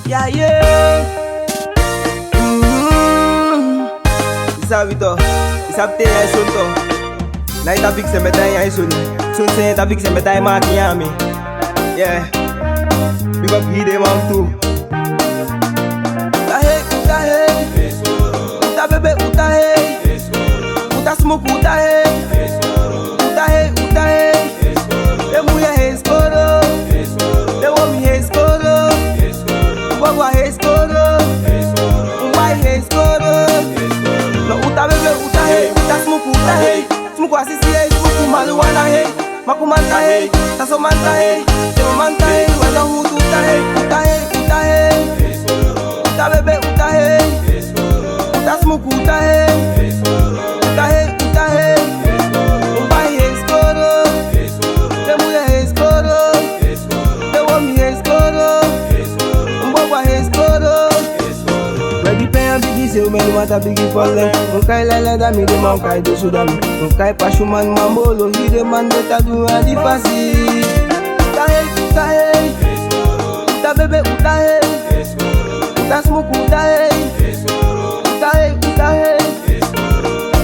Yeah, yeah. Isa vito, isa pte ya sonto. Na ita fix se meta ya soni. Son se ita fix se meta ya ma kiyami. Yeah. Big up hide man too. Uta hey. Uta bebe uta hey. Uta smoke uta hey. Uta hey. They move your head skoro. They want me head skoro. Bagua head skoro. Umbai head skoro. No uta bebe uta hey. Uta smoke uta hey. Smoke asisi hey. Smoke marijuana hey. Makumanta hey. Taso manta hey. Demo manta hey. Wala hutu uta hey. Uta hey. Uta bebe uta hey. Uta smoke uta hey. Uta hey. Umbai head skoro. They move your head skoro. They want me head skoro. Umbogwa head skoro. Ready pen bigi se o meni mata bigi fole. Unkai lele da mi de man kai do sudan. Unkai pashuman mambolo hi de man beta du adi fasi. Uta hey. Uta bebe uta hey. Uta smoke uta hey. Uta hey.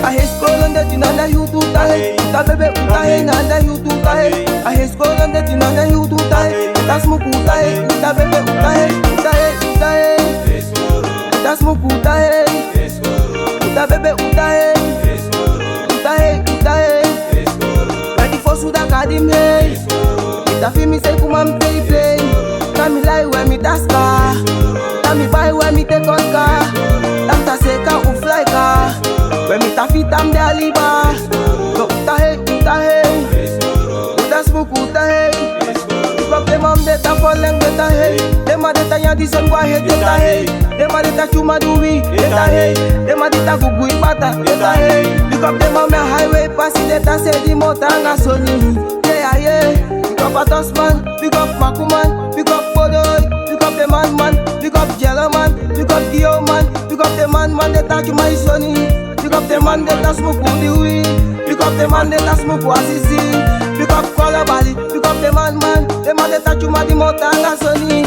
I hate school on the tinanda you do tie. Uta bebe uta hey nanda you do tie. I hate school on the tinanda you do tie. Uta smoke uta hey. Uta bebe uta hey. Uta hey. Uta smoke uta hey. Uta bebe uta hey. Uta hey. Ready for Suda Kadim hey. Ita fi mi say come play. Tell me lie when me taska. Tell me buy when me take on car. Tata say can u fly car. When me taffy tam de aliba. No uta hey. Uta smoke uta hey. If up them am de ta falling beta hey. Dem a de ta ya di son gwa hey beta hey. Dem a de ta chuma duwi beta hey. Dem a de ta gugu ibata beta hey. Pick up them am a highway pass de ta say di motanga soni. Yeah. Pick up a Tosman, pick up Makuman, pick up Bodoy, pick up the man, pick up Jello man, pick up Dio man, pick up the man that touch my sonny, pick up the man that smoke the weed, pick up the man that smoke Asisi, pick up Kola Bali, pick up the man that touch my the motanga sonny.